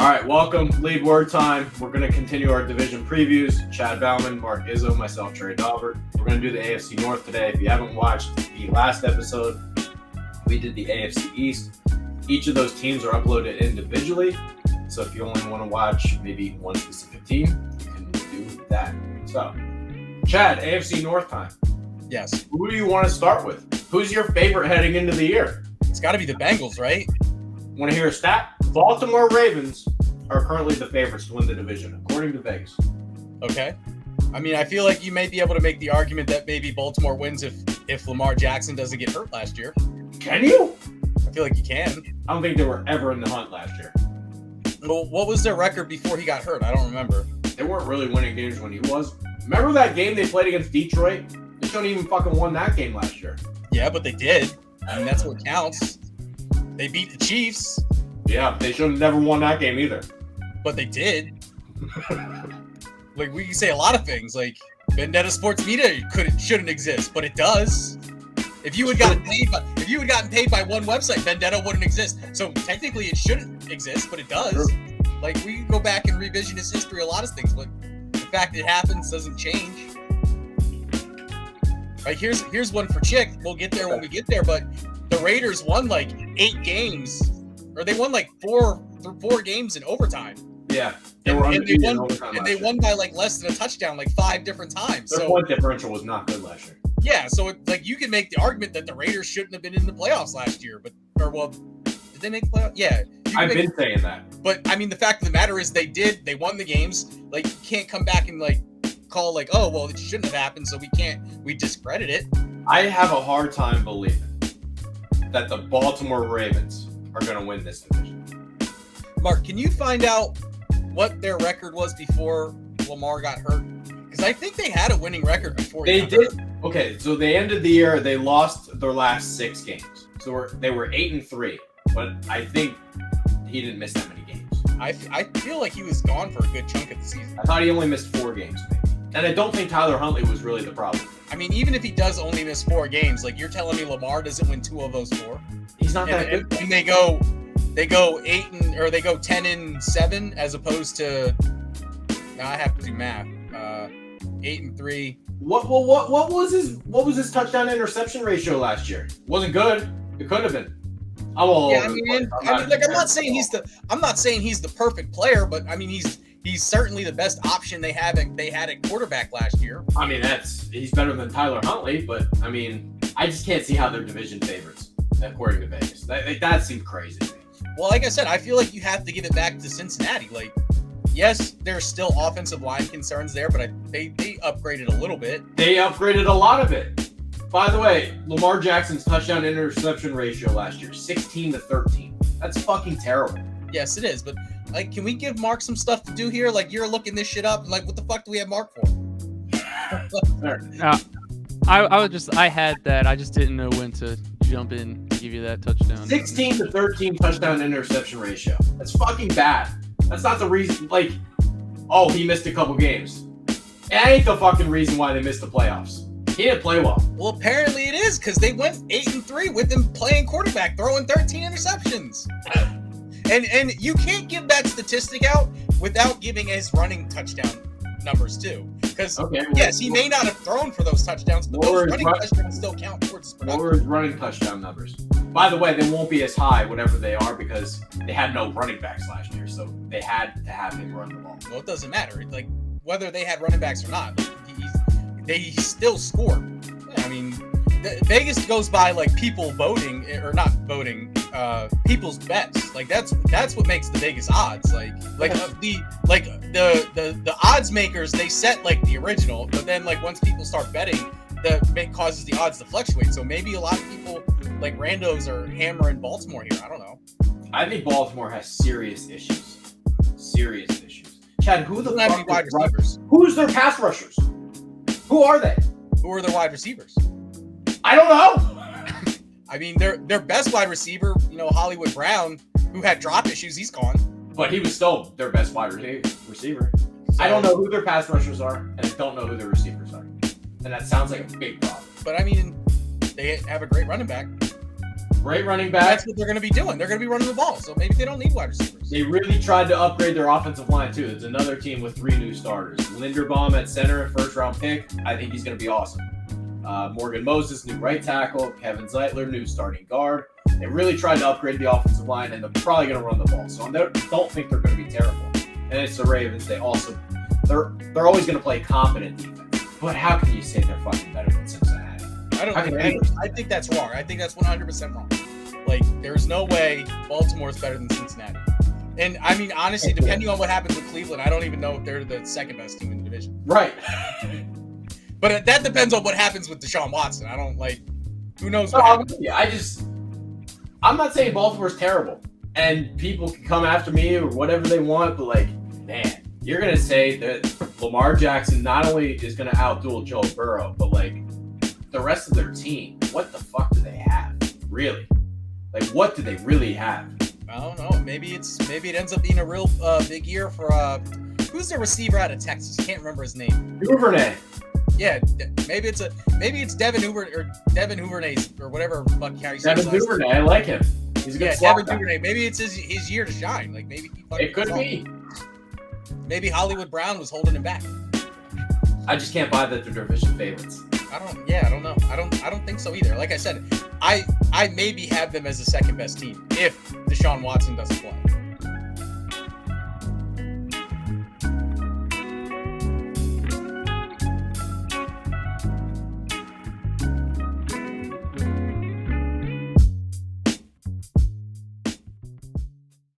All right, welcome. Lead word time. We're going to continue our division previews. Chad Bauman, Mark Izzo, myself, Trey Daubert. We're going to do the AFC North today. If you haven't watched the last episode, we did the AFC East. Each of those teams are uploaded individually. So if you only want to watch maybe one specific team, you can do that. So, Chad, AFC North time. Yes. Who do you want to start with? Who's your favorite heading into the year? It's got to be the Bengals, right? Want to hear a stat? Baltimore Ravens are currently the favorites to win the division, according to Vegas. Okay. I mean, I feel like you may be able to make the argument that maybe Baltimore wins if Lamar Jackson doesn't get hurt last year. Can you? I feel like you can. I don't think they were ever in the hunt last year. Well, what was their record before he got hurt? I don't remember. They weren't really winning games when he was. Remember that game they played against Detroit? They shouldn't even fucking won that game last year. Yeah, but they did. I mean, that's what counts. They beat the Chiefs. Yeah, they should have never won that game either. But they did. Like, we can say a lot of things. Like, Vendetta Sports Media shouldn't exist, but it does. If you had gotten paid by one website, Vendetta wouldn't exist. So technically, it shouldn't exist, but it does. Sure. Like, we can go back and revisionist history a lot of things, but the fact it happens doesn't change. Like, here's one for Chick. We'll get there when we get there, but the Raiders won like 8 games, or they won like four games in overtime. Yeah, They won by like less than a touchdown like 5 different times. Their point differential was not good last year. Yeah, so like you can make the argument that the Raiders shouldn't have been in the playoffs last year, did they make the playoffs? Yeah. I've been saying that. But I mean, the fact of the matter is they won the games. Like, you can't come back and like call like, oh, well, it shouldn't have happened, so we discredit it. I have a hard time believing that the Baltimore Ravens are going to win this division. Mark, can you find out what their record was before Lamar got hurt? Because I think they had a winning record before They got did. hurt. Okay, so they ended the year, they lost their last 6 games. So they were 8-3, but I think he didn't miss that many games. I feel like he was gone for a good chunk of the season. I thought he only missed 4 games, maybe. And I don't think Tyler Huntley was really the problem. I mean, even if he does only miss 4 games, like, you're telling me Lamar doesn't win 2 of those 4? He's not that good. And they go 10-7 as opposed to. Now I have to do math. 8-3. What was his touchdown interception ratio last year? Wasn't good. It could have been. I'm all over the place. I'm not saying he's the perfect player, but I mean he's certainly the best option they had at quarterback last year. I mean, he's better than Tyler Huntley, but I mean, I just can't see how they're division favorites according to Vegas. That seemed crazy to me. Well, like I said, I feel like you have to give it back to Cincinnati. Like, yes, there's still offensive line concerns there, but they upgraded a little bit. They upgraded a lot of it. By the way, Lamar Jackson's touchdown interception ratio last year, 16-13. That's fucking terrible. Yes, it is. But like, can we give Mark some stuff to do here? Like, you're looking this shit up. Like, what the fuck do we have Mark for? I had that. I just didn't know when to jump in to give you that touchdown. 16-13 touchdown interception ratio. That's fucking bad. That's not the reason. Like, oh, he missed a couple games. That ain't the fucking reason why they missed the playoffs. He didn't play well. Well, apparently it is, because they went 8-3 with him playing quarterback, throwing 13 interceptions. And you can't give that statistic out without giving his running touchdown numbers too. Because yes, he may not have thrown for those touchdowns, but those running touchdowns still count towards his production. What were his running touchdown numbers? By the way, they won't be as high, whatever they are, because they had no running backs last year, so they had to have him run the ball. Well, it doesn't matter. Like, whether they had running backs or not, they still scored. I mean, Vegas goes by like people voting, or not voting, people's bets. Like, that's what makes the Vegas odds. The odds makers, they set like the original, but then like once people start betting, that causes the odds to fluctuate. So maybe a lot of people like randos are hammering Baltimore here. I don't know. I think Baltimore has serious issues. Serious issues. Chad, who the fuck wide receivers? Who's their pass rushers? Who are they? Who are their wide receivers? I don't know. I mean, their best wide receiver, Hollywood Brown, who had drop issues, he's gone. But he was still their best wide receiver. So, I don't know who their pass rushers are, and I don't know who their receivers are. And that sounds like a big problem. But I mean, they have a great running back. Great running back. That's what they're going to be doing. They're going to be running the ball. So maybe they don't need wide receivers. They really tried to upgrade their offensive line, too. It's another team with 3 new starters. Linderbaum at center, first-round pick. I think he's going to be awesome. Morgan Moses, new right tackle. Kevin Zeitler, new starting guard. They really tried to upgrade the offensive line, and they're probably going to run the ball. So I don't think they're going to be terrible. And it's the Ravens. They're always going to play competent defense. But how can you say they're fucking better than Cincinnati? I think that's wrong. I think that's 100% wrong. Like, there's no way Baltimore is better than Cincinnati. And, I mean, honestly, depending on what happens with Cleveland, I don't even know if they're the second best team in the division. Right. But that depends on what happens with Deshaun Watson. I don't, like, who knows what happens. I'm not saying Baltimore's terrible. And people can come after me or whatever they want, but, like, man, you're going to say that Lamar Jackson not only is going to outduel Joe Burrow, but, like, the rest of their team, what the fuck do they have? Really? Like, what do they really have? I don't know. Maybe it ends up being a real big year for who's the receiver out of Texas? I can't remember his name. Duvernay. Yeah, maybe it's Devin Duvernay or whatever fuck how you say Devin Duvernay, I like him. He's a good Devin Duvernay. Maybe it's his year to shine. Like maybe it could be. Maybe Hollywood Brown was holding him back. I just can't buy that they're division favorites. I don't know. I don't think so either. Like I said, I maybe have them as the second best team if Deshaun Watson doesn't play.